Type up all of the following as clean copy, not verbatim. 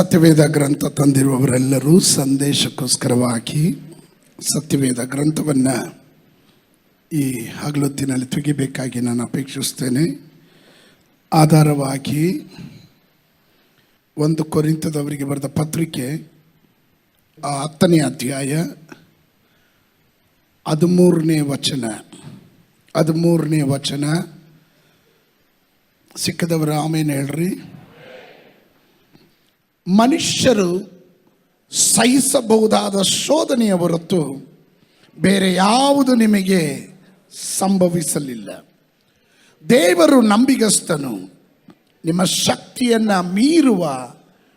ಸತ್ಯವೇದ ಗ್ರಂಥ ತಂದಿರುವವರೆಲ್ಲರೂ ಸಂದೇಶಕ್ಕೋಸ್ಕರವಾಗಿ ಸತ್ಯವೇದ ಗ್ರಂಥವನ್ನು ಈ ಹಗಲೊತ್ತಿನಲ್ಲಿ ತೆಗಿಬೇಕಾಗಿ ನಾನು ಅಪೇಕ್ಷಿಸ್ತೇನೆ. ಆಧಾರವಾಗಿ 1 ಕೊರಿಂಥದವರಿಗೆ ಬರೆದ ಪತ್ರಿಕೆ 10ನೇ ಅಧ್ಯಾಯ 13ನೇ ವಚನ ಸಿಕ್ಕದವರು ಆಮೇಲೆ ಹೇಳ್ರಿ. ಮನುಷ್ಯರು ಸಹಿಸಬಹುದಾದ ಶೋಧನೆಯ ಹೊರತು ಬೇರೆ ಯಾವುದು ನಿಮಗೆ ಸಂಭವಿಸಲಿಲ್ಲ. ದೇವರು ನಂಬಿಗಸ್ತನು, ನಿಮ್ಮ ಶಕ್ತಿಯನ್ನು ಮೀರುವ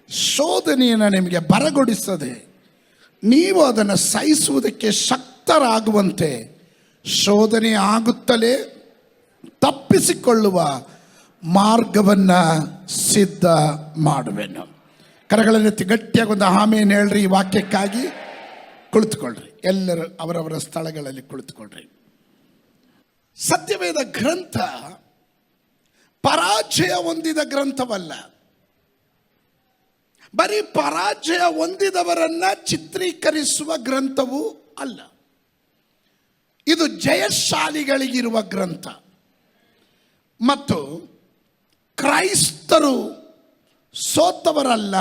ಶೋಧನೆಯನ್ನು ನಿಮಗೆ ಬರಗೊಡಿಸದೆ ನೀವು ಅದನ್ನು ಸಹಿಸುವುದಕ್ಕೆ ಶಕ್ತರಾಗುವಂತೆ ಶೋಧನೆ ಆಗುತ್ತಲೇ ತಪ್ಪಿಸಿಕೊಳ್ಳುವ ಮಾರ್ಗವನ್ನು ಸಿದ್ಧ ಮಾಡುವೆನು. ಕರಗಳನ್ನೆತ್ತಿ ಗಟ್ಟಿಯಾಗಿ ಒಂದು ಆಮೇನ್ ಹೇಳ್ರಿ. ಈ ವಾಕ್ಯಕ್ಕಾಗಿ ಕುಳಿತುಕೊಳ್ಳ್ರಿ. ಎಲ್ಲರೂ ಅವರವರ ಸ್ಥಳಗಳಲ್ಲಿ ಕುಳಿತುಕೊಳ್ಳ್ರಿ. ಸತ್ಯವೇದ ಗ್ರಂಥ ಪರಾಜಯ ಹೊಂದಿದ ಗ್ರಂಥವಲ್ಲ, ಬರೀ ಪರಾಜಯ ಹೊಂದಿದವರನ್ನ ಚಿತ್ರೀಕರಿಸುವ ಗ್ರಂಥವೂ ಅಲ್ಲ. ಇದು ಜಯಶಾಲಿಗಳಿಗಿರುವ ಗ್ರಂಥ ಮತ್ತು ಕ್ರೈಸ್ತರು ಸೋತವರಲ್ಲ,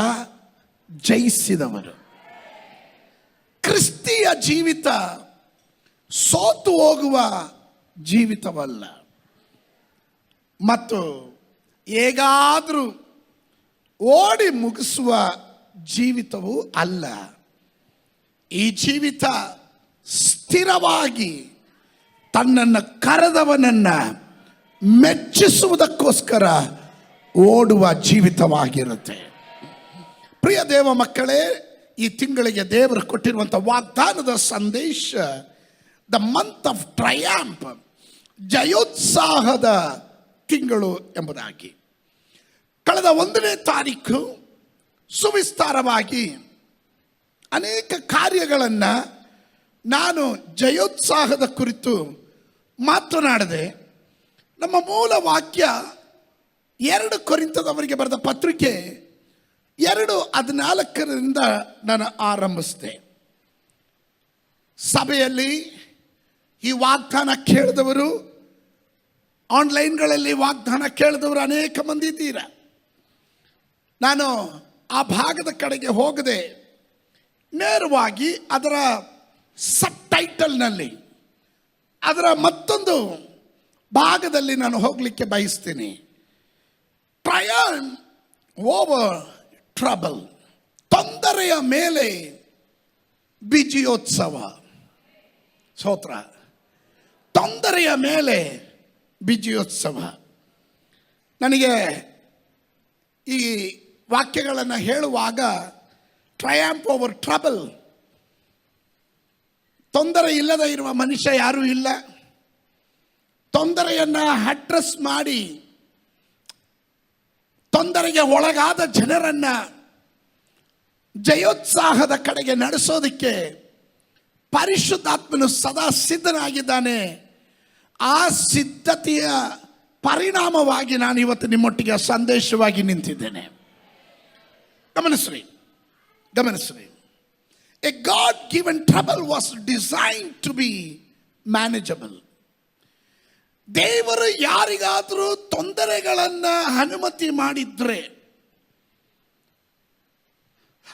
ಜಯಿಸಿದವರು. ಕ್ರಿಸ್ತಿಯ ಜೀವಿತ ಸೋತು ಹೋಗುವ ಜೀವಿತವಲ್ಲ ಮತ್ತು ಹೇಗಾದರೂ ಓಡಿ ಮುಗಿಸುವ ಜೀವಿತವೂ ಅಲ್ಲ. ಈ ಜೀವಿತ ಸ್ಥಿರವಾಗಿ ತನ್ನನ್ನು ಕರೆದವನನ್ನು ಮೆಚ್ಚಿಸುವುದಕ್ಕೋಸ್ಕರ ಓಡುವ ಜೀವಿತವಾಗಿರುತ್ತೆ. ಪ್ರಿಯ ದೇವ ಮಕ್ಕಳೇ, ಈ ತಿಂಗಳಿಗೆ ದೇವರು ಕೊಟ್ಟಿರುವಂಥ ವಾಗ್ದಾನದ ಸಂದೇಶ ದ ಮಂತ್ ಆಫ್ ಟ್ರಯಾಂಪ್, ಜಯೋತ್ಸಾಹದ ತಿಂಗಳು ಎಂಬುದಾಗಿ. ಕಳೆದ 1ನೇ ತಾರೀಕು ಸುವಿಸ್ತಾರವಾಗಿ ಅನೇಕ ಕಾರ್ಯಗಳನ್ನು ನಾನು ಜಯೋತ್ಸಾಹದ ಕುರಿತು ಮಾತನಾಡಿದೆ. ನಮ್ಮ ಮೂಲ ವಾಕ್ಯ 2 ಕೊರಿಂಥದವರಿಗೆ ಬರೆದ ಪತ್ರಿಕೆ 2:14 ನಾನು ಆರಂಭಿಸಿದೆ. ಸಭೆಯಲ್ಲಿ ಈ ವಾಗ್ದಾನ ಕೇಳಿದವರು, ಆನ್ಲೈನ್ಗಳಲ್ಲಿ ವಾಗ್ದಾನ ಕೇಳಿದವರು ಅನೇಕ ಮಂದಿ ಇದ್ದೀರ. ನಾನು ಆ ಭಾಗದ ಕಡೆಗೆ ಹೋಗದೆ ನೇರವಾಗಿ ಅದರ ಸಬ್ ಟೈಟಲ್ನಲ್ಲಿ ಅದರ ಮತ್ತೊಂದು ಭಾಗದಲ್ಲಿ ನಾನು ಹೋಗಲಿಕ್ಕೆ ಬಯಸ್ತೀನಿ. ಟ್ರಯಂಫ್ ಓವರ್ ಟ್ರಬಲ್, ತೊಂದರೆಯ ಮೇಲೆ ವಿಜಯೋತ್ಸವ. ಸ್ತೋತ್ರ. ತೊಂದರೆಯ ಮೇಲೆ ವಿಜಯೋತ್ಸವ. ನನಗೆ ಈ ವಾಕ್ಯಗಳನ್ನು ಹೇಳುವಾಗ ಟ್ರಯಾಂಪ್ ಓವರ್ ಟ್ರಬಲ್, ತೊಂದರೆ ಇಲ್ಲದೆ ಇರುವ ಮನುಷ್ಯ ಯಾರೂ ಇಲ್ಲ. ತೊಂದರೆಯನ್ನು ಅಡ್ರೆಸ್ ಮಾಡಿ ತೊಂದರೆಗೆ ಒಳಗಾದ ಜನರನ್ನು ಜಯೋತ್ಸಾಹದ ಕಡೆಗೆ ನಡೆಸೋದಕ್ಕೆ ಪರಿಶುದ್ಧಾತ್ಮನು ಸದಾ ಸಿದ್ಧನಾಗಿದ್ದಾನೆ. ಆ ಸಿದ್ಧತೆಯ ಪರಿಣಾಮವಾಗಿ ನಾನು ಇವತ್ತು ನಿಮ್ಮೊಟ್ಟಿಗೆ ಸಂದೇಶವಾಗಿ ನಿಂತಿದ್ದೇನೆ. ಗಮನಿಸ್ರಿ. A God given trouble was designed to be manageable. ದೇವರು ಯಾರಿಗಾದರೂ ತೊಂದರೆಗಳನ್ನು ಅನುಮತಿ ಮಾಡಿದ್ರೆ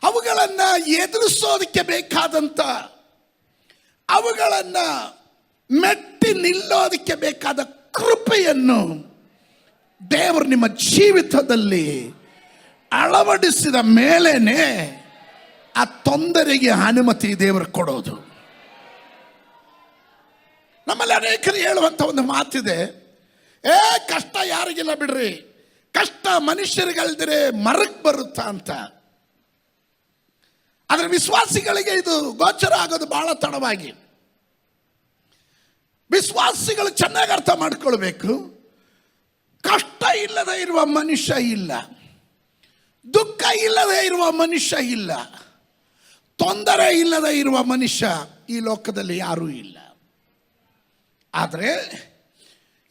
ಅವುಗಳನ್ನು ಎದುರಿಸೋದಕ್ಕೆ ಬೇಕಾದಂಥ, ಅವುಗಳನ್ನು ಮೆಟ್ಟಿ ನಿಲ್ಲೋದಕ್ಕೆ ಬೇಕಾದ ಕೃಪೆಯನ್ನು ದೇವರು ನಿಮ್ಮ ಜೀವಿತದಲ್ಲಿ ಅಳವಡಿಸಿದ ಮೇಲೇನೆ ಆ ತೊಂದರೆಗೆ ಅನುಮತಿ ದೇವರು ಕೊಡೋದು. ನಮ್ಮಲ್ಲಿ ಅನೇಕರು ಹೇಳುವಂಥ ಒಂದು ಮಾತಿದೆ, ಕಷ್ಟ ಯಾರಿಗಿಲ್ಲ ಬಿಡ್ರಿ, ಕಷ್ಟ ಮನುಷ್ಯರಿಗಲ್ದಿರೆ ಮರಕ್ಕೆ ಬರುತ್ತಾ ಅಂತ. ಆದರೆ ವಿಶ್ವಾಸಿಗಳಿಗೆ ಇದು ಗೋಚರ ಆಗೋದು ಬಹಳ ತಡವಾಗಿ. ವಿಶ್ವಾಸಿಗಳು ಚೆನ್ನಾಗಿ ಅರ್ಥ ಮಾಡ್ಕೊಳ್ಬೇಕು, ಕಷ್ಟ ಇಲ್ಲದೆ ಇರುವ ಮನುಷ್ಯ ಇಲ್ಲ, ದುಃಖ ಇಲ್ಲದೆ ಇರುವ ಮನುಷ್ಯ ಇಲ್ಲ, ತೊಂದರೆ ಇಲ್ಲದೆ ಇರುವ ಮನುಷ್ಯ ಈ ಲೋಕದಲ್ಲಿ ಯಾರೂ ಇಲ್ಲ. ಆದರೆ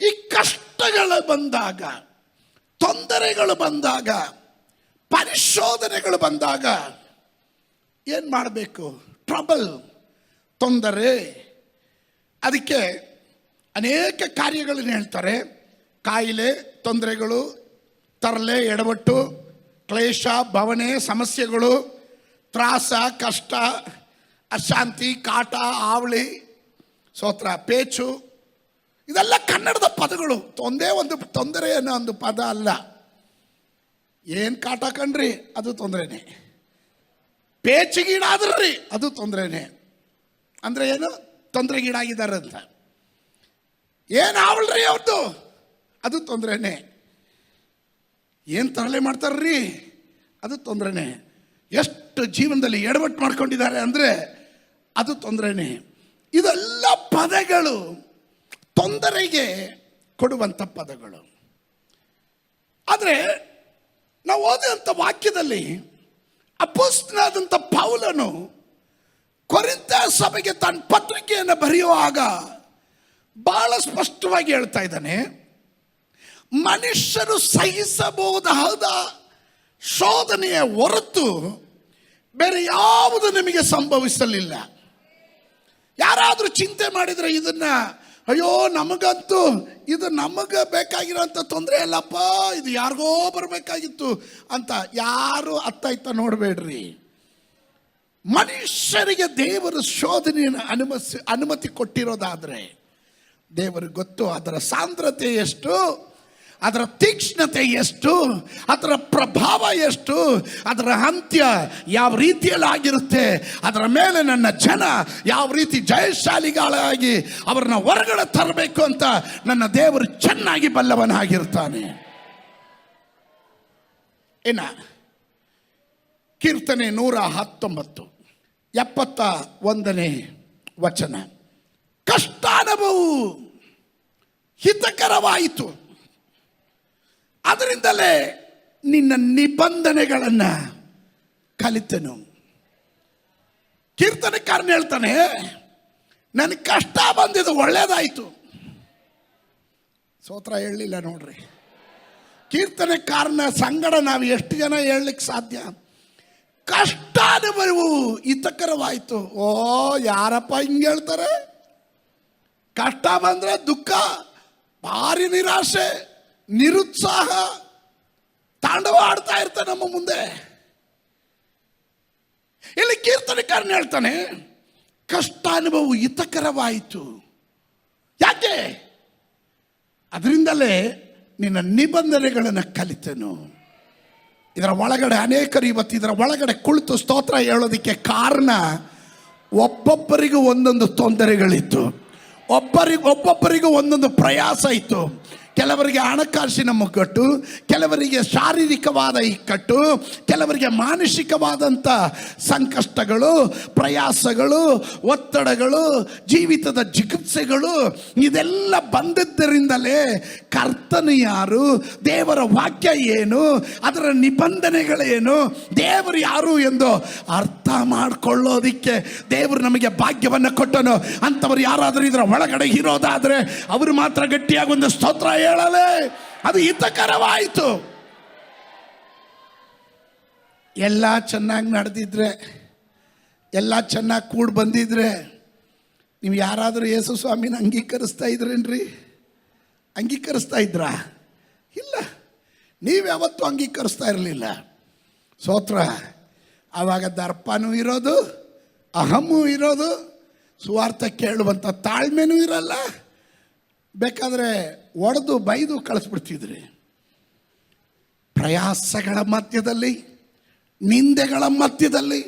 ಈ ಕಷ್ಟಗಳು ಬಂದಾಗ, ತೊಂದರೆಗಳು ಬಂದಾಗ ಪರಿಶೋಧನೆಗಳು ಬಂದಾಗ ಏನು ಮಾಡಬೇಕು? ಟ್ರಬಲ್, ತೊಂದರೆ. ಅದಕ್ಕೆ ಅನೇಕ ಕಾರ್ಯಗಳನ್ನು ಹೇಳ್ತಾರೆ. ಕಾಯಿಲೆ, ತೊಂದರೆಗಳು, ತರಲೆ, ಎಡವಟ್ಟು, ಕ್ಲೇಶ, ಭವನೆ, ಸಮಸ್ಯೆಗಳು, ತ್ರಾಸ, ಕಷ್ಟ, ಅಶಾಂತಿ, ಕಾಟ, ಆವಳಿ, ಸೋತ್ರ, ಪೇಚು, ಇದೆಲ್ಲ ಕನ್ನಡದ ಪದಗಳು. ಒಂದೇ ಒಂದು ತೊಂದರೆ ಅನ್ನೋ ಒಂದು ಪದ ಅಲ್ಲ. ಏನು ಕಾಟ ಕಣ್ರಿ, ಅದು ತೊಂದರೆನೇ. ಪೇಚಿಗೀಡಾದ್ರಿ, ಅದು ತೊಂದರೆನೇ. ಅಂದರೆ ಏನು? ತೊಂದರೆಗೀಡಾಗಿದ್ದಾರೆ ಅಂತ. ಏನು ಆವಲ್ರಿ ಅವ್ರದ್ದು, ಅದು ತೊಂದರೆನೇ. ಏನು ತರಲೆ ಮಾಡ್ತಾರ್ರಿ, ಅದು ತೊಂದರೆನೇ. ಎಷ್ಟು ಜೀವನದಲ್ಲಿ ಎಡವಟ್ಟು ಮಾಡ್ಕೊಂಡಿದ್ದಾರೆ ಅಂದರೆ ಅದು ತೊಂದರೆನೇ. ಇದೆಲ್ಲ ಪದಗಳು ತೊಂದರೆಗೆ ಕೊಡುವಂಥ ಪದಗಳು. ಆದರೆ ನಾವು ಓದಿದಂಥ ವಾಕ್ಯದಲ್ಲಿ ಅಪೊಸ್ತಲನಾದಂಥ ಪೌಲನು ಕೊರಿಂಥ ಸಭೆಗೆ ತನ್ನ ಪತ್ರಿಕೆಯನ್ನು ಬರೆಯುವಾಗ ಬಹಳ ಸ್ಪಷ್ಟವಾಗಿ ಹೇಳ್ತಾ ಇದ್ದಾನೆ, ಮನುಷ್ಯರು ಸಹಿಸಬಹುದಾದ ಶೋಧನೆಯ ಹೊರತು ಬೇರೆ ಯಾವುದು ನಿಮಗೆ ಸಂಭವಿಸಲಿಲ್ಲ. ಯಾರಾದರೂ ಚಿಂತೆ ಮಾಡಿದರೆ ಇದನ್ನ, ಅಯ್ಯೋ ನಮಗಂತೂ ಇದು ನಮಗೆ ಬೇಕಾಗಿರೋಂಥ ತೊಂದರೆ ಅಲ್ಲಪ್ಪ, ಇದು ಯಾರಿಗೋ ಬರಬೇಕಾಗಿತ್ತು ಅಂತ ಯಾರು ಅತ್ತ ನೋಡಬೇಡ್ರಿ. ಮನುಷ್ಯರಿಗೆ ದೇವರು ಶೋಧನೆಯನ್ನು ಅನುಮತಿ ಕೊಟ್ಟಿರೋದಾದರೆ ದೇವರಿಗೆ ಗೊತ್ತು ಅದರ ಸಾಂದ್ರತೆ ಎಷ್ಟು, ಅದರ ತೀಕ್ಷ್ಣತೆ ಎಷ್ಟು, ಅದರ ಪ್ರಭಾವ ಎಷ್ಟು, ಅದರ ಅಂತ್ಯ ಯಾವ ರೀತಿಯಲ್ಲಿ ಆಗಿರುತ್ತೆ, ಅದರ ಮೇಲೆ ನನ್ನ ಜನ ಯಾವ ರೀತಿ ಜಯಶಾಲಿಗಳಾಗಿ ಅವರನ್ನ ಹೊರಗಡೆ ತರಬೇಕು ಅಂತ ನನ್ನ ದೇವರು ಚೆನ್ನಾಗಿ ಬಲ್ಲವನಾಗಿರ್ತಾನೆ. ಇನ್ನ ಕೀರ್ತನೆ 119 71ನೇ ವಚನ, ಕಷ್ಟಾನುಭವವು ಹಿತಕರವಾಯಿತು, ಅದರಿಂದಲೇ ನಿನ್ನ ನಿಬಂಧನೆಗಳನ್ನು ಕಲಿತೆನು. ಕೀರ್ತನೆಕಾರನ ಹೇಳ್ತಾನೆ, ನನಗೆ ಕಷ್ಟ ಬಂದಿದ್ದು ಒಳ್ಳೇದಾಯಿತು. ಸ್ತೋತ್ರ ಹೇಳಲಿಲ್ಲ ನೋಡ್ರಿ. ಕೀರ್ತನೆಕಾರನ ಸಂಗಡ ನಾವು ಎಷ್ಟು ಜನ ಹೇಳಲಿಕ್ಕೆ ಸಾಧ್ಯ? ಕಷ್ಟಾನುಭವವು ಹಿತಕರವಾಯಿತು. ಓ ಯಾರಪ್ಪ ಹಿಂಗೆ ಹೇಳ್ತಾರೆ? ಕಷ್ಟ ಬಂದರೆ ದುಃಖ, ಭಾರಿ ನಿರಾಶೆ, ನಿರುತ್ಸಾಹ ತಾಂಡವ ಆಡ್ತಾ ಇರ್ತಾನೆ ನಮ್ಮ ಮುಂದೆ. ಇಲ್ಲಿ ಕೀರ್ತನೆಕಾರನ ಹೇಳ್ತಾನೆ, ಕಷ್ಟಾನುಭವವು ಹಿತಕರವಾಯಿತು. ಯಾಕೆ? ಅದರಿಂದಲೇ ನಿನ್ನ ನಿಬಂಧನೆಗಳನ್ನು ಕಲಿತೆನು. ಇದರ ಒಳಗಡೆ ಅನೇಕರು ಇವತ್ತು ಇದರ ಒಳಗಡೆ ಕುಳಿತು ಸ್ತೋತ್ರ ಹೇಳೋದಕ್ಕೆ ಕಾರಣ, ಒಬ್ಬೊಬ್ಬರಿಗೂ ಒಂದೊಂದು ತೊಂದರೆಗಳಿತ್ತು, ಒಬ್ಬೊಬ್ಬರಿಗೂ ಒಂದೊಂದು ಪ್ರಯಾಸ ಇತ್ತು. ಕೆಲವರಿಗೆ ಹಣಕಾಸಿನ ಮುಗ್ಗಟ್ಟು, ಕೆಲವರಿಗೆ ಶಾರೀರಿಕವಾದ ಇಕ್ಕಟ್ಟು, ಕೆಲವರಿಗೆ ಮಾನಸಿಕವಾದಂಥ ಸಂಕಷ್ಟಗಳು, ಪ್ರಯಾಸಗಳು, ಒತ್ತಡಗಳು, ಜೀವಿತದ ಜಿಗುಪ್ಸೆಗಳು, ಇದೆಲ್ಲ ಬಂದದ್ದರಿಂದಲೇ ಕರ್ತನು ಯಾರು, ದೇವರ ವಾಕ್ಯ ಏನು, ಅದರ ನಿಬಂಧನೆಗಳೇನು, ದೇವರು ಯಾರು ಎಂದು ಅರ್ಥ ಮಾಡಿಕೊಳ್ಳೋದಿಕ್ಕೆ ದೇವರು ನಮಗೆ ಭಾಗ್ಯವನ್ನು ಕೊಟ್ಟನು. ಅಂಥವ್ರು ಯಾರಾದರೂ ಇದರ ಒಳಗಡೆ ಇರೋದಾದರೆ ಅವರು ಮಾತ್ರ ಗಟ್ಟಿಯಾಗಿ ಒಂದು ಸ್ತೋತ್ರ ಹೇಳಲೇ. ಅದು ಹಿತಕರವಾಯಿತು. ಎಲ್ಲ ಚೆನ್ನಾಗಿ ನಡೆದಿದ್ರೆ, ಎಲ್ಲ ಚೆನ್ನಾಗಿ ಕೂಡಿ ಬಂದಿದ್ರೆ ನೀವು ಯಾರಾದರೂ ಯೇಸು ಸ್ವಾಮಿನ ಅಂಗೀಕರಿಸ್ತಾ ಇದ್ರೇನ್ರಿ? ಅಂಗೀಕರಿಸ್ತಾ ಇದ್ರಾ? ಇಲ್ಲ, ನೀವು ಯಾವತ್ತೂ ಅಂಗೀಕರಿಸ್ತಾ ಇರಲಿಲ್ಲ. ಸ್ತೋತ್ರ. ಆವಾಗ ದರ್ಪನೂ ಇರೋದು, ಅಹಮ್ಮೂ ಇರೋದು, ಸುವಾರ್ಥ ಕೇಳುವಂಥ ತಾಳ್ಮೆನೂ ಇರಲ್ಲ. ಬೇಕಾದರೆ ಒಡೆದು ಬೈದು ಕಳಿಸ್ಬಿಡ್ತಿದ್ರಿ. ಪ್ರಯಾಸಗಳ ಮಧ್ಯದಲ್ಲಿ, ನಿಂದೆಗಳ ಮಧ್ಯದಲ್ಲಿ,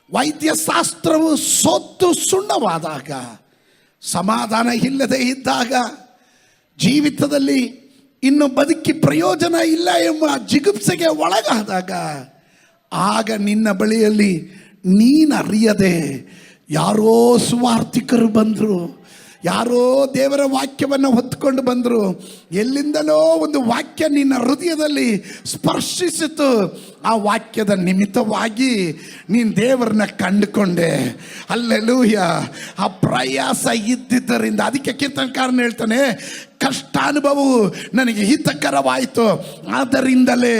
ವೈದ್ಯಶಾಸ್ತ್ರವು ಸೋತು ಸುಣ್ಣವಾದಾಗ, ಸಮಾಧಾನ ಇಲ್ಲದೆ ಇದ್ದಾಗ, ಜೀವಿತದಲ್ಲಿ ಇನ್ನು ಬದುಕಿ ಪ್ರಯೋಜನ ಇಲ್ಲ ಎಂಬ ಜಿಗುಪ್ಸೆಗೆ ಒಳಗಾದಾಗ, ಆಗ ನಿನ್ನ ಬಳಿಯಲ್ಲಿ ನೀನರಿಯದೆ ಯಾರೋ ಸುವಾರ್ತಿಕರು ಬಂದರು, ಯಾರೋ ದೇವರ ವಾಕ್ಯವನ್ನು ಹೊತ್ಕೊಂಡು ಬಂದರು. ಎಲ್ಲಿಂದಲೋ ಒಂದು ವಾಕ್ಯ ನಿನ್ನ ಹೃದಯದಲ್ಲಿ ಸ್ಪರ್ಶಿಸಿತು. ಆ ವಾಕ್ಯದ ನಿಮಿತ್ತವಾಗಿ ನೀನು ದೇವರನ್ನ ಕಂಡುಕೊಂಡೆ. ಹಲ್ಲೆಲೂಯ. ಆ ಪ್ರಯಾಸ ಇದ್ದಿದ್ದರಿಂದ ಅದಕ್ಕೆ ಕೀರ್ತನಕಾರನ ಹೇಳ್ತಾನೆ, ಕಷ್ಟಾನುಭವವು ನನಗೆ ಹಿತಕರವಾಯಿತು, ಆದ್ದರಿಂದಲೇ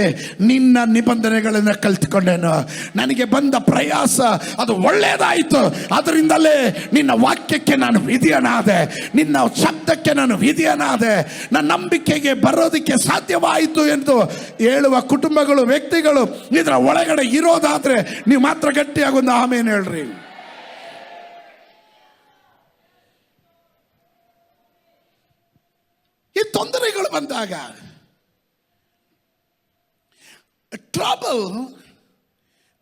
ನಿನ್ನ ನಿಬಂಧನೆಗಳನ್ನು ಕಲ್ತ್ಕೊಂಡೇನು. ನನಗೆ ಬಂದ ಪ್ರಯಾಸ ಅದು ಒಳ್ಳೆಯದಾಯಿತು, ಅದರಿಂದಲೇ ನಿನ್ನ ವಾಕ್ಯಕ್ಕೆ ನಾನು ವಿಧಿಯನಾದೆ, ನಿನ್ನ ಶಬ್ದಕ್ಕೆ ನಾನು ವಿಧಿಯನಾದೆ, ನನ್ನ ನಂಬಿಕೆಗೆ ಬರೋದಕ್ಕೆ ಸಾಧ್ಯವಾಯಿತು ಎಂದು ಹೇಳುವ ಕುಟುಂಬಗಳು, ವ್ಯಕ್ತಿಗಳು ಇದರ ಒಳಗಡೆ ಇರೋದಾದ್ರೆ ನೀವು ಮಾತ್ರ ಗಟ್ಟಿಯಾಗಿ ಒಂದು ಆಮೇನ್ ಹೇಳ್ರಿ. ಈ ತೊಂದರೆಗಳು ಬಂದಾಗ, trouble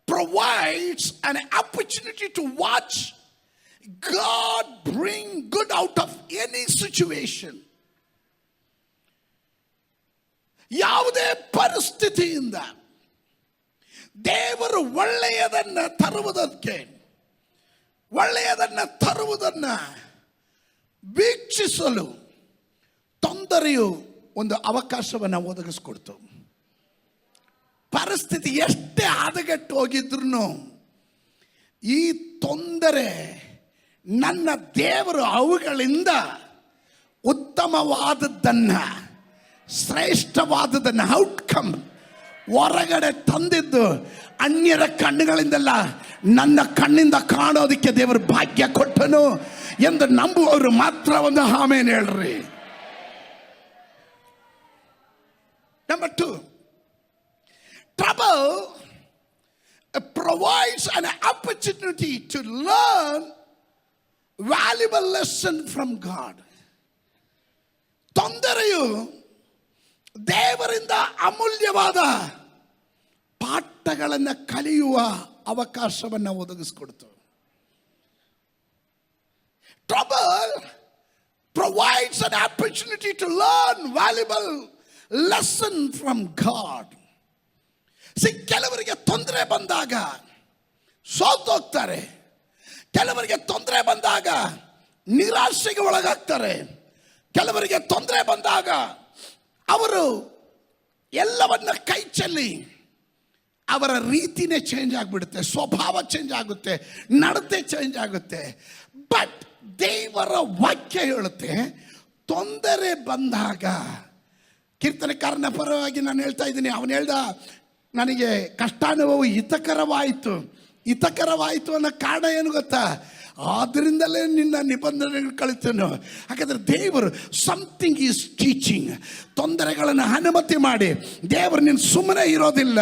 provides an opportunity to watch God bring good out of any situation. ಯಾವುದೇ ಪರಿಸ್ಥಿತಿಯಿಂದ ದೇವರು ಒಳ್ಳೆಯದನ್ನು ತರುವುದನ್ನು ವೀಕ್ಷಿಸಲು ತೊಂದರೆಯು ಒಂದು ಅವಕಾಶವನ್ನು ಒದಗಿಸ್ಕೊಡ್ತು. ಪರಿಸ್ಥಿತಿ ಎಷ್ಟೇ ಹದಗೆಟ್ಟು ಹೋಗಿದ್ರು ಈ ತೊಂದರೆ ನನ್ನ ದೇವರು ಅವುಗಳಿಂದ ಉತ್ತಮವಾದದ್ದನ್ನು, ಶ್ರೇಷ್ಠವಾದದ್ದನ್ನು, ಔಟ್ಕಮ್ ಹೊರಗಡೆ ತಂದಿದ್ದು ಅನ್ಯರ ಕಣ್ಣುಗಳಿಂದಲ್ಲ, ನನ್ನ ಕಣ್ಣಿಂದ ಕಾಣೋದಕ್ಕೆ ದೇವರು ಭಾಗ್ಯ ಕೊಟ್ಟನು ಎಂದು ನಂಬುವವರು ಮಾತ್ರ ಒಂದು ಆಮೇನ್ ಹೇಳ್ರಿ. Number 2, trouble provides an opportunity to learn valuable lesson from God. ತೊಂದರೆಯು ದೇವರಿಂದ ಅಮೂಲ್ಯವಾದ ಪಾಠಗಳನ್ನು ಕಲಿಯುವ ಅವಕಾಶವನ್ನು ಒದಗಿಸಿಕೊಡ್ತು. Trouble provides an opportunity to learn valuable lesson from God. ಕೆಲವರಿಗೆ ತೊಂದರೆ ಬಂದಾಗ ಸೋತೋಗ್ತಾರೆ, ಕೆಲವರಿಗೆ ತೊಂದರೆ ಬಂದಾಗ ನಿರಾಶೆಗೆ ಒಳಗಾಗ್ತಾರೆ, ಕೆಲವರಿಗೆ ತೊಂದರೆ ಬಂದಾಗ ಅವರು ಎಲ್ಲವನ್ನ ಕೈ ಚೆಲ್ಲಿ ಅವರ ರೀತಿನೇ ಚೇಂಜ್ ಆಗಿಬಿಡುತ್ತೆ, ಸ್ವಭಾವ ಚೇಂಜ್ ಆಗುತ್ತೆ, ನಡತೆ ಚೇಂಜ್ ಆಗುತ್ತೆ. ಬಟ್ ದೇವರ ವಾಕ್ಯ ಹೇಳುತ್ತೆ, ತೊಂದರೆ ಬಂದಾಗ, ಕೀರ್ತನೆಕಾರನ ಪರವಾಗಿ ನಾನು ಹೇಳ್ತಾ ಇದ್ದೀನಿ, ಅವನು ಹೇಳ್ದ ನನಗೆ ಕಷ್ಟಾನುಭವ ಹಿತಕರವಾಯಿತು ಅನ್ನೋ ಕಾರಣ ಏನು ಗೊತ್ತಾ? ಆದ್ದರಿಂದಲೇ ನಿನ್ನ ನಿಬಂಧನೆಗಳು ಕಳಿತನು. ಹಾಗಾದ್ರೆ ದೇವರು ಸಮಥಿಂಗ್ ಈಸ್ ಟೀಚಿಂಗ್. ತೊಂದರೆಗಳನ್ನು ಅನುಮತಿ ಮಾಡಿ ದೇವರು ನಿನ್ನ ಸುಮ್ಮನೆ ಇರೋದಿಲ್ಲ,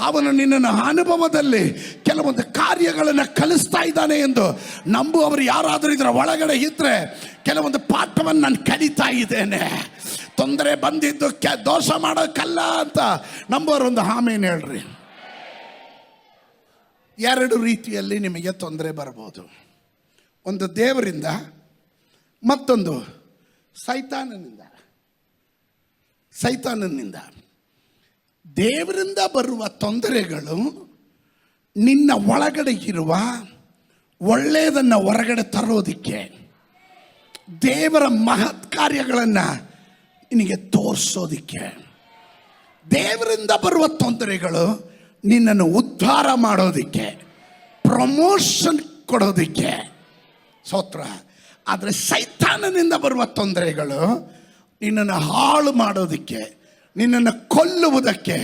ಅವನು ನಿನ್ನನ್ನು ಅನುಭವದಲ್ಲಿ ಕೆಲವೊಂದು ಕಾರ್ಯಗಳನ್ನು ಕಲಿಸ್ತಾ ಇದ್ದಾನೆ ಎಂದು ನಂಬುವವರು ಯಾರಾದರೂ ಇದರ ಒಳಗಡೆ ಇದ್ರೆ ಕೆಲವೊಂದು ಪಾಠವನ್ನು ನಾನು ಕಲಿತಾ ಇದ್ದೇನೆ, ತೊಂದರೆ ಬಂದಿದ್ದು ದೋಷ ಮಾಡೋಕ್ಕಲ್ಲ ಅಂತ ನಂಬೋರು ಒಂದು ಆಮೇನ್ ಹೇಳ್ರಿ. 2 ರೀತಿಯಲ್ಲಿ ನಿಮಗೆ ತೊಂದರೆ ಬರ್ಬೋದು. ಒಂದು ದೇವರಿಂದ, ಮತ್ತೊಂದು ಸೈತಾನನಿಂದ. ದೇವರಿಂದ ಬರುವ ತೊಂದರೆಗಳು ನಿನ್ನ ಒಳಗಡೆ ಇರುವ ಒಳ್ಳೆಯದನ್ನು ಹೊರಗಡೆ ತರೋದಿಕ್ಕೆ, ದೇವರ ಮಹತ್ ಕಾರ್ಯಗಳನ್ನು ನಿನಗೆ ತೋರಿಸೋದಿಕ್ಕೆ. ದೇವರಿಂದ ಬರುವ ತೊಂದರೆಗಳು ನಿನ್ನನ್ನು ಉದ್ಧಾರ ಮಾಡೋದಿಕ್ಕೆ, ಪ್ರಮೋಷನ್ ಕೊಡೋದಿಕ್ಕೆ. ಸ್ತೋತ್ರ. ಆದರೆ ಸೈತಾನನಿಂದ ಬರುವ ತೊಂದರೆಗಳು ನಿನ್ನನ್ನು ಹಾಳು ಮಾಡೋದಿಕ್ಕೆ, ನಿನ್ನನ್ನು ಕೊಲ್ಲುವುದಕ್ಕೆ,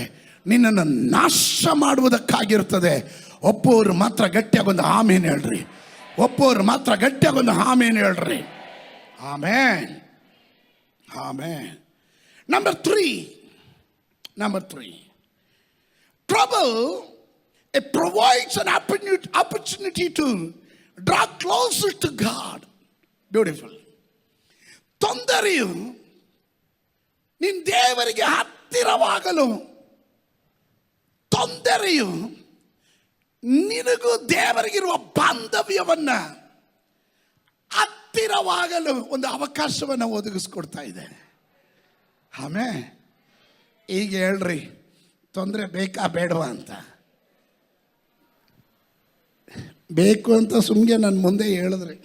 ನಿನ್ನನ್ನು ನಾಶ ಮಾಡುವುದಕ್ಕಾಗಿರ್ತದೆ. ಒಪ್ಪೋರು ಮಾತ್ರ ಗಟ್ಟಿಯಾಗೊಂದು ಆಮೇನ್ ಹೇಳ್ರಿ. ಒಪ್ಪೋರು ಮಾತ್ರ ಗಟ್ಟಿಯಾಗೊಂದು ಆಮೇನ್ ಹೇಳ್ರಿ. ಆಮೇನ್, ಆಮೇನ್. Number 3, trouble, it provides an opportunity to draw closer to God. Beautiful. ತೊಂದರೆಯು ನಿನ್ನ ದೇವರಿಗೆ ಹತ್ತಿರವಾಗಲು, ತೊಂದರೆಯು ನಿನಗೂ ದೇವರಿಗಿರುವ ಬಾಂಧವ್ಯವನ್ನ ಹತ್ತಿರವಾಗಲು ಒಂದು ಅವಕಾಶವನ್ನು ಒದಗಿಸ್ಕೊಡ್ತಾ ಇದೆ. ಆಮೇಲೆ ಈಗ ಹೇಳ್ರಿ, ತೊಂದರೆ ಬೇಕಾ ಬೇಡವಾ ಅಂತ? ಬೇಕು ಅಂತ ಸುಮ್ಮನೆ ನನ್ನ ಮುಂದೆ ಹೇಳಿದ್ರಿ,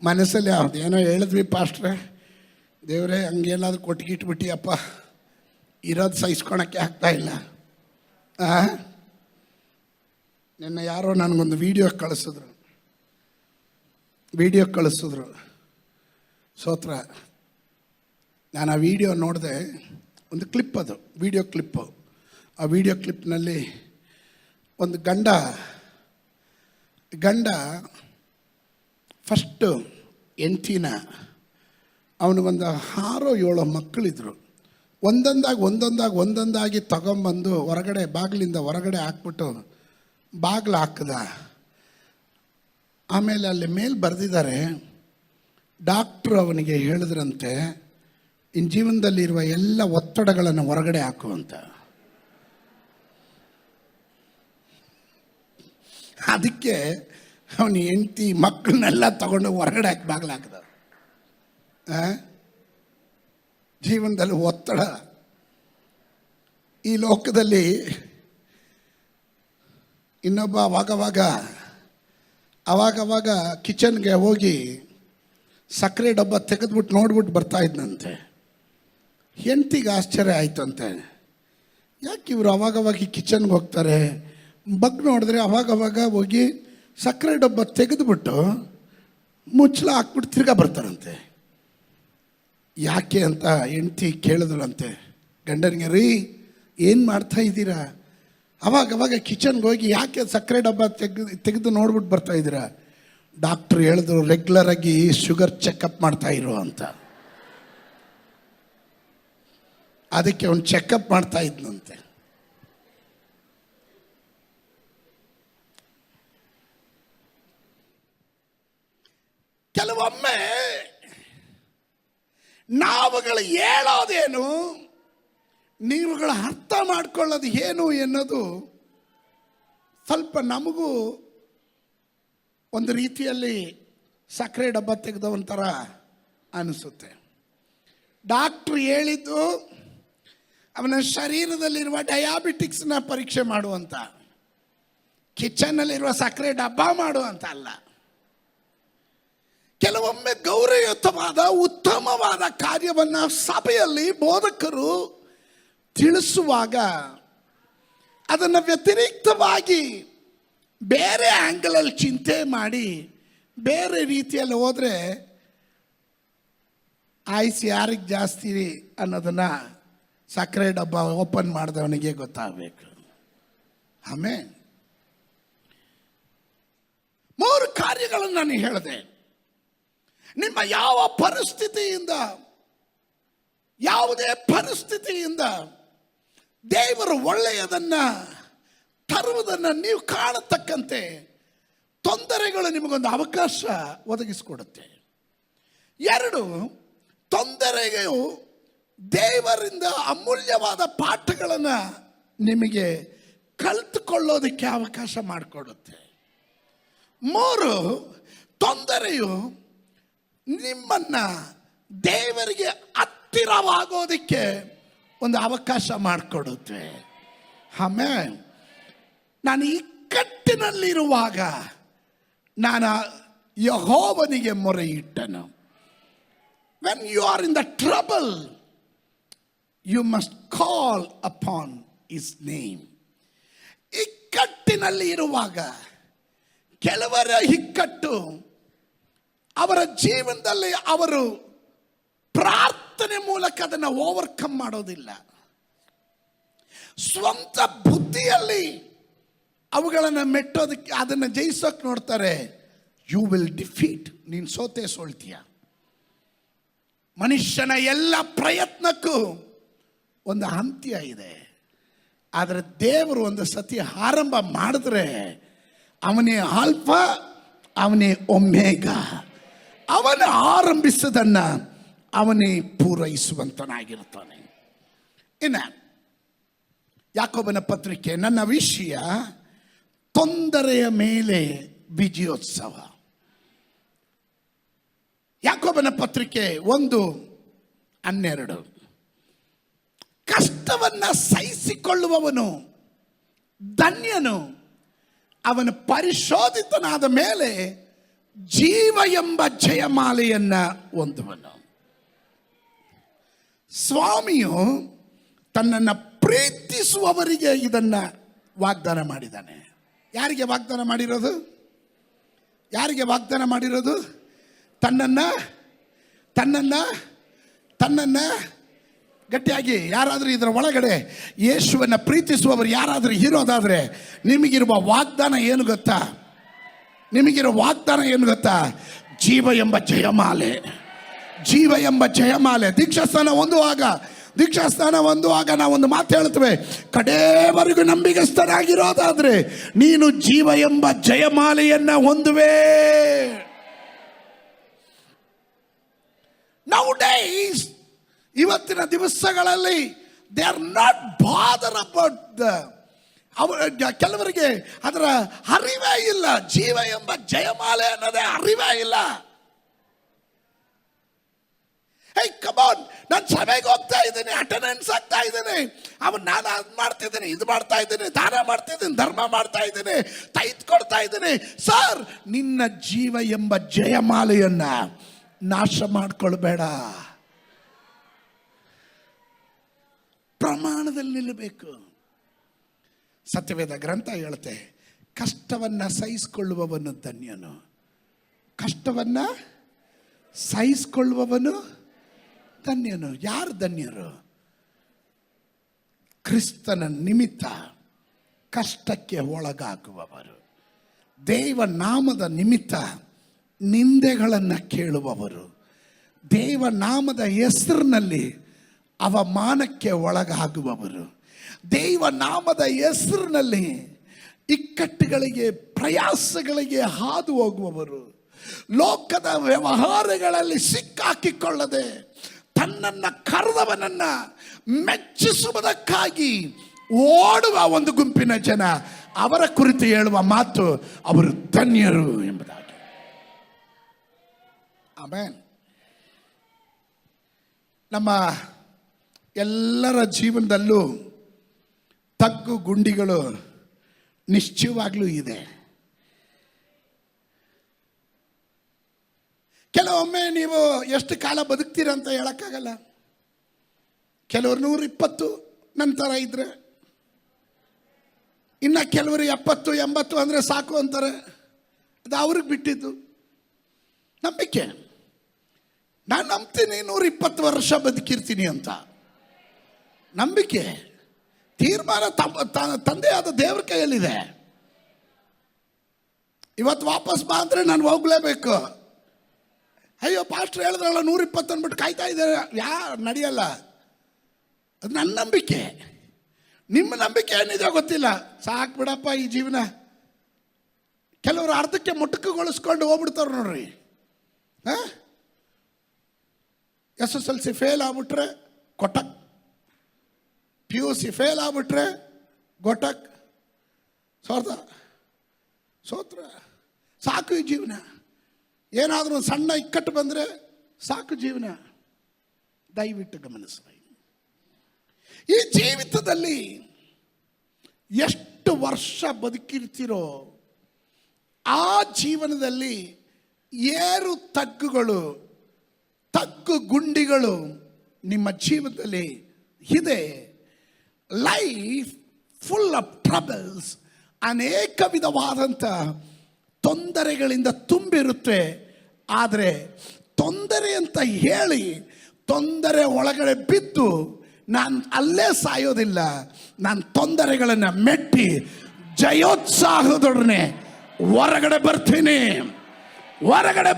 ಮನಸ್ಸಲ್ಲಿ ಏನೋ ಹೇಳಿದ್ವಿ ಪಾಸ್ಟ್ರೆ, ದೇವರೇ ಹಂಗೇನಾದ್ರು ಕೊಟ್ಟಿಗಿಟ್ಬಿಟ್ಟಿಯಪ್ಪ, ಇರೋದು ಸಹಿಸ್ಕೊಳಕ್ಕೆ ಆಗ್ತಾ ಇಲ್ಲ. ನಿನ್ನ ಯಾರೋ ನನಗೊಂದು ವಿಡಿಯೋ ಕಳಿಸಿದ್ರು. ಸ್ತೋತ್ರ. ನಾನು ಆ ವಿಡಿಯೋ ನೋಡಿದೆ, ಒಂದು ಕ್ಲಿಪ್, ಅದು ವಿಡಿಯೋ ಕ್ಲಿಪ್ಪು. ಆ ವಿಡಿಯೋ ಕ್ಲಿಪ್ನಲ್ಲಿ ಒಂದು ಗಂಡ ಫಸ್ಟು ಹೆಂಡ್ತಿನ, ಅವನಿಗೊಂದು 6-7 ಮಕ್ಕಳಿದ್ರು, ಒಂದೊಂದಾಗಿ ತಗೊಂಬಂದು ಬಾಗಿಲಿಂದ ಹೊರಗಡೆ ಹಾಕ್ಬಿಟ್ಟು ಬಾಗಿಲು ಹಾಕ್ದ. ಆಮೇಲೆ ಅಲ್ಲಿ ಮೇಲೆ ಬರೆದಿದ್ದಾರೆ, ಡಾಕ್ಟ್ರು ಅವನಿಗೆ ಹೇಳಿದ್ರಂತೆ, ಇನ್ನು ಜೀವನದಲ್ಲಿರುವ ಎಲ್ಲ ಒತ್ತಡಗಳನ್ನು ಹೊರಗಡೆ ಹಾಕುವಂತ. ಅದಕ್ಕೆ ಅವನ ಹೆಂಡತಿ ಮಕ್ಕಳನ್ನೆಲ್ಲ ತಗೊಂಡು ಹೊರಗಡೆ ಹಾಕಿ ಬಾಗಿಲು ಹಾಕಿದ. ಜೀವನದಲ್ಲಿ ಒತ್ತಡ. ಈ ಲೋಕದಲ್ಲಿ ಇನ್ನೊಬ್ಬ ಅವಾಗವಾಗ ಕಿಚನ್ಗೆ ಹೋಗಿ ಸಕ್ಕರೆ ಡಬ್ಬ ತೆಗೆದ್ಬಿಟ್ಟು ನೋಡ್ಬಿಟ್ಟು ಬರ್ತಾ ಇದ್ನಂತೆ. ಹೆಂಡ್ತಿಗೆ ಆಶ್ಚರ್ಯ ಆಯ್ತಂತೆ, ಯಾಕೆ ಇವರು ಅವಾಗವಾಗ ಕಿಚನ್ಗೆ ಹೋಗ್ತಾರೆ, ನೋಡಿದ್ರೆ ಅವಾಗವಾಗ ಹೋಗಿ ಸಕ್ಕರೆ ಡಬ್ಬ ತೆಗೆದುಬಿಟ್ಟು ಮುಚ್ಚಳ ಹಾಕ್ಬಿಟ್ಟು ತಿರ್ಗಾ ಬರ್ತಾರಂತೆ. ಯಾಕೆ ಅಂತ ಹೆಂಡ್ತಿ ಕೇಳಿದ್ರಂತೆ ಗಂಡನಿಗೆ, ರೀ ಏನು ಮಾಡ್ತಾ ಇದ್ದೀರಾ, ಅವಾಗವಾಗ ಕಿಚನ್ಗೆ ಹೋಗಿ ಯಾಕೆ ಸಕ್ಕರೆ ಡಬ್ಬ ತೆಗೆದು ನೋಡ್ಬಿಟ್ಟು ಬರ್ತಾ ಇದ್ದೀರಾ? ಡಾಕ್ಟ್ರು ಹೇಳಿದ್ರು, ರೆಗ್ಯುಲರಾಗಿ ಶುಗರ್ ಚೆಕಪ್ ಮಾಡ್ತಾ ಇರೋ ಅಂತ. ಅದಕ್ಕೆ ಅವನು ಚೆಕಪ್ ಮಾಡ್ತಾ ಇದ್ನಂತೆ. ಕೆಲವೊಮ್ಮೆ ನಾವುಗಳು ಹೇಳೋದೇನು, ನೀವುಗಳು ಅರ್ಥ ಮಾಡ್ಕೊಳ್ಳೋದು ಏನು ಎನ್ನೋದು ಸ್ವಲ್ಪ ನಮಗೂ ಒಂದು ರೀತಿಯಲ್ಲಿ ಸಕ್ಕರೆ ಡಬ್ಬ ತೆಗೆದವಂತರ ಅನಿಸುತ್ತೆ. ಡಾಕ್ಟ್ರು ಹೇಳಿದ್ದು ಅವನ ಶರೀರದಲ್ಲಿರುವ ಡಯಾಬಿಟಿಕ್ಸ್ನ ಪರೀಕ್ಷೆ ಮಾಡುವಂತ, ಕಿಚನ್ನಲ್ಲಿರುವ ಸಕ್ಕರೆ ಡಬ್ಬ ಮಾಡುವಂತ ಅಲ್ಲ. ಕೆಲವೊಮ್ಮೆ ಗೌರವಯುತವಾದ ಉತ್ತಮವಾದ ಕಾರ್ಯವನ್ನು ಸಭೆಯಲ್ಲಿ ಬೋಧಕರು ತಿಳಿಸುವಾಗ ಅದನ್ನು ವ್ಯತಿರಿಕ್ತವಾಗಿ ಬೇರೆ ಆ್ಯಂಗಲಲ್ಲಿ ಚಿಂತೆ ಮಾಡಿ ಬೇರೆ ರೀತಿಯಲ್ಲಿ ಹೋದರೆ ಆಯ್ಸು ಯಾರಿಗೆ ಜಾಸ್ತಿ ಅನ್ನೋದನ್ನು ಸಕ್ಕರೆ ಡಬ್ಬ ಓಪನ್ ಮಾಡಿದವನಿಗೆ ಗೊತ್ತಾಗಬೇಕು. ಆಮೇಲೆ 3 ಕಾರ್ಯಗಳನ್ನು ನಾನು ಹೇಳಿದೆ. ನಿಮ್ಮ ಯಾವುದೇ ಪರಿಸ್ಥಿತಿಯಿಂದ ದೇವರು ಒಳ್ಳೆಯದನ್ನು ತರುವುದನ್ನು ನೀವು ಕಾಣತಕ್ಕಂತೆ ತೊಂದರೆಗಳು ನಿಮಗೊಂದು ಅವಕಾಶ ಒದಗಿಸಿಕೊಡುತ್ತೆ. 2, ತೊಂದರೆಯು ದೇವರಿಂದ ಅಮೂಲ್ಯವಾದ ಪಾಠಗಳನ್ನು ನಿಮಗೆ ಕಲಿತುಕೊಳ್ಳೋದಕ್ಕೆ ಅವಕಾಶ ಮಾಡಿಕೊಡುತ್ತೆ. 3, ತೊಂದರೆಯು ನಿಮ್ಮನ್ನ ದೇವರಿಗೆ ಹತ್ತಿರವಾಗೋದಕ್ಕೆ ಒಂದು ಅವಕಾಶ ಮಾಡಿಕೊಡುತ್ತೆ. ಆಮೇಲೆ ನಾನು ಇಕ್ಕಟ್ಟಿನಲ್ಲಿರುವಾಗ ನಾನು ಯೆಹೋವನಿಗೆ ಮೊರೆ ಇಟ್ಟನು. When you are in the trouble, you must call upon his name. ಇಕ್ಕಟ್ಟಿನಲ್ಲಿ ಇರುವಾಗ ಕೆಲವರ ಇಕ್ಕಟ್ಟು ಅವರ ಜೀವನದಲ್ಲಿ ಅವರು ಪ್ರಾರ್ಥನೆ ಮೂಲಕ ಅದನ್ನು ಓವರ್ಕಮ್ ಮಾಡೋದಿಲ್ಲ. ಸ್ವಂತ ಬುದ್ಧಿಯಲ್ಲಿ ಅವುಗಳನ್ನು ಮೆಟ್ಟೋದಕ್ಕೆ, ಅದನ್ನು ಜಯಿಸೋಕೆ ನೋಡ್ತಾರೆ. ಯು ವಿಲ್ ಡಿಫೀಟ್, ನೀನು ಸೋಲ್ತೀಯ. ಮನುಷ್ಯನ ಎಲ್ಲ ಪ್ರಯತ್ನಕ್ಕೂ ಒಂದು ಅಂತ್ಯ ಇದೆ. ಆದರೆ ದೇವರು ಒಂದು ಸತಿ ಆರಂಭ ಮಾಡಿದ್ರೆ ಅವನೇ ಆಲ್ಫಾ, ಅವನೇ ಒಮೇಗಾ. ಅವನ ಆರಂಭಿಸದನ್ನ ಅವನೇ ಪೂರೈಸುವಂತನಾಗಿರ್ತಾನೆ. ಇನ್ನು ಯಾಕೋಬನ ಪತ್ರಿಕೆ, ನನ್ನ ವಿಷಯ ತೊಂದರೆಯ ಮೇಲೆ ವಿಜಯೋತ್ಸವ. ಯಾಕೋಬನ ಪತ್ರಿಕೆ 1:12, ಕಷ್ಟವನ್ನು ಸಹಿಸಿಕೊಳ್ಳುವವನು ಧನ್ಯನು, ಅವನು ಪರಿಶೋಧಿತನಾದ ಮೇಲೆ ಜೀವ ಎಂಬ ಜಯಮಾಲೆಯನ್ನ ಹೊಂದುವನು. ಸ್ವಾಮಿಯು ತನ್ನನ್ನು ಪ್ರೀತಿಸುವವರಿಗೆ ಇದನ್ನ ವಾಗ್ದಾನ ಮಾಡಿದ್ದಾನೆ. ಯಾರಿಗೆ ವಾಗ್ದಾನ ಮಾಡಿರೋದು? ಯಾರಿಗೆ ವಾಗ್ದಾನ ಮಾಡಿರೋದು? ತನ್ನನ್ನ ತನ್ನನ್ನು ಗಟ್ಟಿಯಾಗಿ ಯಾರಾದರೂ ಇದರ ಒಳಗಡೆ ಯೇಸುವನ್ನು ಪ್ರೀತಿಸುವವರು ಯಾರಾದರೂ ಇರೋದಾದರೆ ನಿಮಗಿರುವ ವಾಗ್ದಾನ ಏನು ಗೊತ್ತಾ? ನಿಮಗಿರೋ ವಾಗ್ದಾನ ಏನು ಗೊತ್ತಾ? ಜೀವ ಎಂಬ ಜಯಮಾಲೆ, ಜೀವ ಎಂಬ ಜಯಮಾಲೆ. ದೀಕ್ಷಾಸ್ನಾನ ಹೊಂದುವಾಗ ನಾವೊಂದು ಮಾತು ಹೇಳ್ತೇವೆ, ಕಡೆಯವರೆಗೂ ನಂಬಿಗಸ್ತರಾಗಿರೋದಾದ್ರೆ ನೀನು ಜೀವ ಎಂಬ ಜಯಮಾಲೆಯನ್ನ ಹೊಂದುವೆ. Nowadays, ಇವತ್ತಿನ ದಿವಸಗಳಲ್ಲಿ they are not bother about ಕೆಲವರಿಗೆ ಅದರ ಅರಿವೇ ಇಲ್ಲ. ಜೀವ ಎಂಬ ಜಯಮಾಲೆ ಅನ್ನೋದೇ ಅರಿವೇ ಇಲ್ಲ. ಹೇ ಕಮ್ ಆನ್, ನಾನು ಸಭೆಗೆ ಹೋಗ್ತಾ ಇದ್ದೀನಿ, ಅಟೆಂಡೆನ್ಸ್ ಆಗ್ತಾ ಇದ್ದೀನಿ, ನಾನು ಅದು ಮಾಡ್ತಿದ್ದೀನಿ, ಇದು ಮಾಡ್ತಾ ಇದ್ದೀನಿ, ದಾನ ಮಾಡ್ತಿದ್ದೀನಿ, ಧರ್ಮ ಮಾಡ್ತಾ ಇದ್ದೀನಿ, ತೈತ್ ಕೊಡ್ತಾ ಇದ್ದೀನಿ. ಸರ್, ನಿನ್ನ ಜೀವ ಎಂಬ ಜಯಮಾಲೆಯನ್ನ ನಾಶ ಮಾಡ್ಕೊಳ್ಬೇಡ. ಪ್ರಮಾಣದಲ್ಲಿ ನಿಲ್ಲಬೇಕು. ಸತ್ಯವೇದ ಗ್ರಂಥ ಹೇಳುತ್ತೆ, ಕಷ್ಟವನ್ನ ಸಹಿಸಿಕೊಳ್ಳುವವನು ಧನ್ಯನು. ಕಷ್ಟವನ್ನ ಸಹಿಸಿಕೊಳ್ಳುವವನು ಧನ್ಯನು. ಯಾರು ಧನ್ಯರು? ಕ್ರಿಸ್ತನ ನಿಮಿತ್ತ ಕಷ್ಟಕ್ಕೆ ಒಳಗಾಗುವವರು, ದೇವ ನಾಮದ ನಿಮಿತ್ತ ನಿಂದೆಗಳನ್ನು ಕೇಳುವವರು, ದೇವ ನಾಮದ ಹೆಸರಿನಲ್ಲಿ ಅವಮಾನಕ್ಕೆ ಒಳಗಾಗುವವರು, ದೇವ ನಾಮದ ಹೆಸರಿನಲ್ಲಿ ಇಕ್ಕಟ್ಟುಗಳಿಗೆ ಪ್ರಯಾಸಗಳಿಗೆ ಹಾದು ಹೋಗುವವರು, ಲೋಕದ ವ್ಯವಹಾರಗಳಲ್ಲಿ ಸಿಕ್ಕಾಕಿಕೊಳ್ಳದೆ ತನ್ನನ್ನು ಕರೆದವನನ್ನ ಮೆಚ್ಚಿಸುವುದಕ್ಕಾಗಿ ಓಡುವ ಒಂದು ಗುಂಪಿನ ಜನ, ಅವರ ಕುರಿತು ಹೇಳುವ ಮಾತು ಅವರು ಧನ್ಯರು ಎಂಬುದಾಗಿ. ಆಮೇನ್. ನಮ್ಮ ಎಲ್ಲರ ಜೀವನದಲ್ಲೂ ತಗ್ಗು ಗುಂಡಿಗಳು ನಿಶ್ಚಯವಾಗ್ಲೂ ಇದೆ. ಕೆಲವೊಮ್ಮೆ ನೀವು ಎಷ್ಟು ಕಾಲ ಬದುಕ್ತೀರ ಅಂತ ಹೇಳಕ್ಕಾಗಲ್ಲ. ಕೆಲವರು 120 ನಂತರ ಇದ್ರೆ, ಇನ್ನು ಕೆಲವರು 70 80 ಅಂದರೆ ಸಾಕು ಅಂತಾರೆ. ಅದು ಅವ್ರಿಗೆ ಬಿಟ್ಟಿದ್ದು. ನಂಬಿಕೆ. ನಾನು ನಂಬ್ತೀನಿ 120 ವರ್ಷ ಬದುಕಿರ್ತೀನಿ ಅಂತ. ನಂಬಿಕೆ, ತೀರ್ಮಾನ ತಂದೆಯಾದ ದೇವ್ರ ಕೈಯಲ್ಲಿದೆ. ಇವತ್ತು ವಾಪಸ್ ಬಾ ಅಂದರೆ ನಾನು ಹೋಗ್ಲೇಬೇಕು. ಅಯ್ಯೋ ಪಾಸ್ಟರ್ ಹೇಳಿದ್ರಲ್ಲ 120 ಅಂದ್ಬಿಟ್ಟು ಕಾಯ್ತಾ ಇದ್ದಾರೆ, ನಡೆಯಲ್ಲ. ಅದು ನನ್ನ ನಂಬಿಕೆ. ನಿಮ್ಮ ನಂಬಿಕೆ ಏನಿದೆ ಗೊತ್ತಿಲ್ಲ. ಸಾಕು ಬಿಡಪ್ಪ ಈ ಜೀವನ. ಕೆಲವರು ಅರ್ಧಕ್ಕೆ ಮುಟುಕುಗೊಳಿಸ್ಕೊಂಡು ಹೋಗ್ಬಿಡ್ತಾರೆ ನೋಡ್ರಿ. SSLC ಫೇಲ್ ಆಗ್ಬಿಟ್ರೆ ಕೊಟ್ಟಕ್, PUC ಫೇಲ್ ಆಗ್ಬಿಟ್ರೆ ಗೊಟ್ಟಕ್, ಸೋತ್ರ ಸಾಕು ಈ ಜೀವನ. ಏನಾದರೂ ಸಣ್ಣ ಇಕ್ಕಟ್ಟು ಬಂದರೆ ಸಾಕು ಜೀವನ. ದಯವಿಟ್ಟು ಗಮನಿಸಿ, ಈ ಜೀವಿತದಲ್ಲಿ ಎಷ್ಟು ವರ್ಷ ಬದುಕಿರ್ತೀರೋ ಆ ಜೀವನದಲ್ಲಿ ಏರು ತಗ್ಗುಗಳು, ತಗ್ಗು ಗುಂಡಿಗಳು ನಿಮ್ಮ ಜೀವನದಲ್ಲಿ ಇದೆ. ಲೈಫ್ ಫುಲ್ ಆಫ್ ಟ್ರಬಲ್ಸ್, ಅನೇಕ ವಿಧವಾದಂಥ ತೊಂದರೆಗಳಿಂದ ತುಂಬಿರುತ್ತೆ. ಆದರೆ ತೊಂದರೆ ಅಂತ ಹೇಳಿ ತೊಂದರೆ ಒಳಗಡೆ ಬಿದ್ದು ನಾನು ಅಲ್ಲೇ ಸಾಯೋದಿಲ್ಲ, ನಾನು ತೊಂದರೆಗಳನ್ನು ಮೆಟ್ಟಿ ಜಯೋತ್ಸಾಹದೊಡನೆ ಹೊರಗಡೆ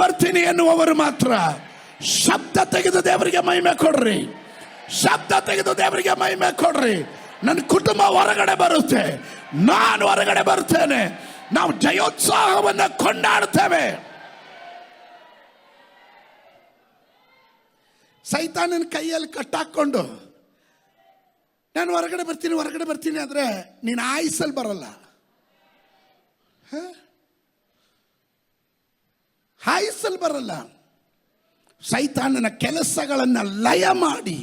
ಬರ್ತೀನಿ ಎನ್ನುವವರು ಮಾತ್ರ ಶಬ್ದ ತೆಗೆದು ದೇವರಿಗೆ ಮಹಿಮೆ ಕೊಡ್ರಿ. ಶಬ್ದ ತೆಗೆದು ದೇವರಿಗೆ ಮಹಿಮೆ ಕೊಡ್ರಿ. ನನ್ನ ಕುಟುಂಬ ಹೊರಗಡೆ ಬರುತ್ತೆ, ನಾನು ಹೊರಗಡೆ ಬರ್ತೇನೆ. ನಾವು ಜಯೋತ್ಸಾಹವನ್ನು ಕೊಂಡಾಡ್ತೇವೆ. ಸೈತಾನನ ಕೈಯಲ್ಲಿ ಕಟ್ಟಾಕೊಂಡು ನಾನು ಹೊರಗಡೆ ಬರ್ತೀನಿ ಆದರೆ ನೀನು ಆಯುಸಲ್ಲಿ ಬರಲ್ಲ. ಆಯುಸಲ್ಲಿ ಬರಲ್ಲ. ಸೈತಾನನ ಕೆಲಸಗಳನ್ನು ಲಯ ಮಾಡಿ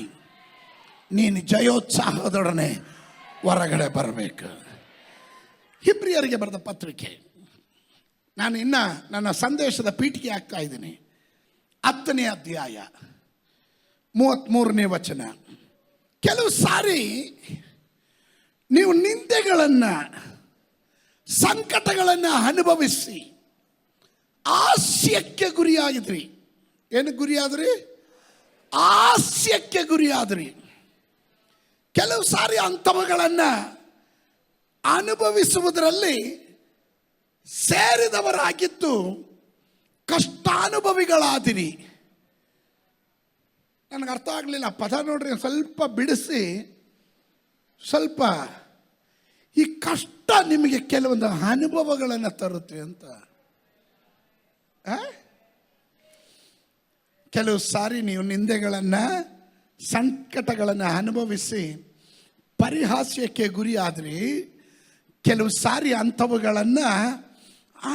ನೀನು ಜಯೋತ್ಸಾಹದೊಡನೆ ಹೊರಗಡೆ ಬರಬೇಕು. ಇಬ್ರಿಯರಿಗೆ ಬರೆದ ಪತ್ರಿಕೆ, ನಾನು ಇನ್ನು ನನ್ನ ಸಂದೇಶದ ಪೀಠಿಕೆ ಆಗ್ತಾ ಇದ್ದೀನಿ. 10ನೇ ಅಧ್ಯಾಯ 33ನೇ ವಚನ. ಕೆಲವು ಸಾರಿ ನೀವು ನಿಂದೆಗಳನ್ನು, ಸಂಕಟಗಳನ್ನು ಅನುಭವಿಸಿ ಹಾಸ್ಯಕ್ಕೆ ಗುರಿಯಾಗಿದ್ರಿ. ಏನು ಗುರಿಯಾದ್ರಿ? ಹಾಸ್ಯಕ್ಕೆ ಗುರಿಯಾದ್ರಿ. ಕೆಲವು ಸಾರಿ ಅಂಥವುಗಳನ್ನು ಅನುಭವಿಸುವುದರಲ್ಲಿ ಸೇರಿದವರಾಗಿದ್ದು ಕಷ್ಟಾನುಭವಿಗಳಾದಿರಿ. ನನಗೆ ಅರ್ಥ ಆಗಲಿಲ್ಲ ಪದ ನೋಡ್ರಿ, ಸ್ವಲ್ಪ ಬಿಡಿಸಿ. ಸ್ವಲ್ಪ ಈ ಕಷ್ಟ ನಿಮಗೆ ಕೆಲವೊಂದು ಅನುಭವಗಳನ್ನು ತರುತ್ತೆ ಅಂತ. ಕೆಲವು ಸಾರಿ ನೀವು ನಿಂದೆಗಳನ್ನು, ಸಂಕಟಗಳನ್ನು ಅನುಭವಿಸಿ ಪರಿಹಾಸ್ಯಕ್ಕೆ ಗುರಿಯಾದ್ರಿ. ಕೆಲವು ಸಾರಿ ಅಂಥವುಗಳನ್ನು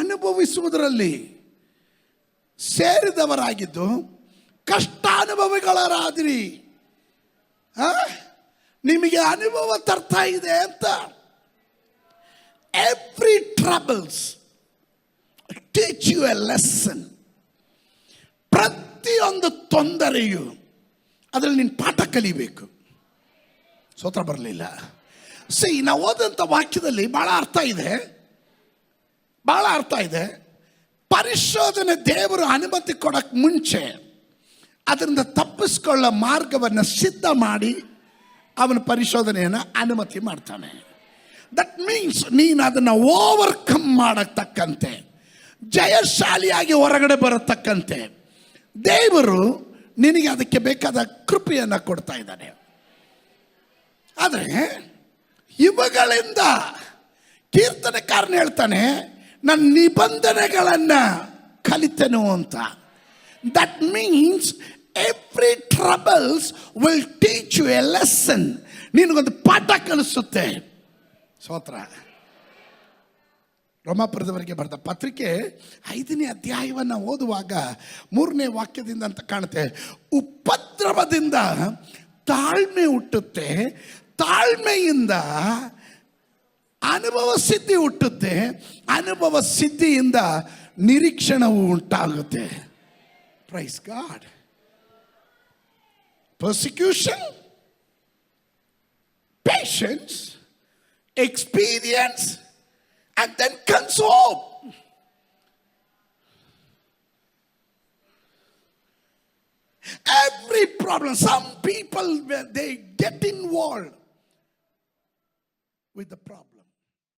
ಅನುಭವಿಸುವುದರಲ್ಲಿ ಸೇರಿದವರಾಗಿದ್ದು ಕಷ್ಟಾನುಭವಿಗಳಾದ್ರಿ. ನಿಮಗೆ ಅನುಭವ ತರ್ತಾ ಇದೆ ಅಂತ. Every troubles teach you a lesson. ಪ್ರತಿಯೊಂದು ತೊಂದರೆಯು ಅದರಲ್ಲಿ ನೀನು ಪಾಠ ಕಲಿಬೇಕು. ಸ್ತೋತ್ರ ಬರಲಿಲ್ಲ. ನಾವು ಓದಂಥ ವಾಕ್ಯದಲ್ಲಿ ಬಹಳ ಅರ್ಥ ಇದೆ. ಪರಿಶೋಧನೆ ದೇವರು ಅನುಮತಿ ಕೊಡಕ್ಕೆ ಮುಂಚೆ ಅದರಿಂದ ತಪ್ಪಿಸ್ಕೊಳ್ಳೋ ಮಾರ್ಗವನ್ನು ಸಿದ್ಧ ಮಾಡಿ ಅವನ ಪರಿಶೋಧನೆಯನ್ನು ಅನುಮತಿ ಮಾಡ್ತಾನೆ. ದಟ್ ಮೀನ್ಸ್ ನೀನು ಅದನ್ನು ಓವರ್ಕಮ್ ಮಾಡತಕ್ಕಂತೆ, ಜಯಶಾಲಿಯಾಗಿ ಹೊರಗಡೆ ಬರತಕ್ಕಂತೆ ದೇವರು ನಿನಗೆ ಅದಕ್ಕೆ ಬೇಕಾದ ಕೃಪೆಯನ್ನು ಕೊಡ್ತಾ ಇದ್ದಾನೆ. ಆದರೆ ಇವುಗಳಿಂದ ಕೀರ್ತನೆಕಾರನ ಹೇಳ್ತಾನೆ, ನನ್ನ ನಿಬಂಧನೆಗಳನ್ನು ಕಲಿತೆನು ಅಂತ. That means every troubles will teach you a lesson. ನಿನಗೊಂದು ಪಾಠ ಕಲಿಸುತ್ತೆ. ಸ್ತೋತ್ರ. ರೋಮಾಪುರದವರಿಗೆ ಬರೆದ ಪತ್ರಿಕೆ 5ನೇ ಅಧ್ಯಾಯವನ್ನು ಓದುವಾಗ 3ನೇ ವಾಕ್ಯದಿಂದ ಅಂತ ಕಾಣುತ್ತೆ, ಉಪದ್ರವದಿಂದ ತಾಳ್ಮೆ ಹುಟ್ಟುತ್ತೆ, ತಾಳ್ಮೆಯಿಂದ ಅನುಭವ ಸಿದ್ಧಿ ಹುಟ್ಟುತ್ತೆ, ಅನುಭವ ಸಿದ್ಧಿಯಿಂದ ನಿರೀಕ್ಷಣವು ಉಂಟಾಗುತ್ತೆ. Praise God. persecution, patience, experience, and then comes hope. Every problem, some people, they get involved with the problem.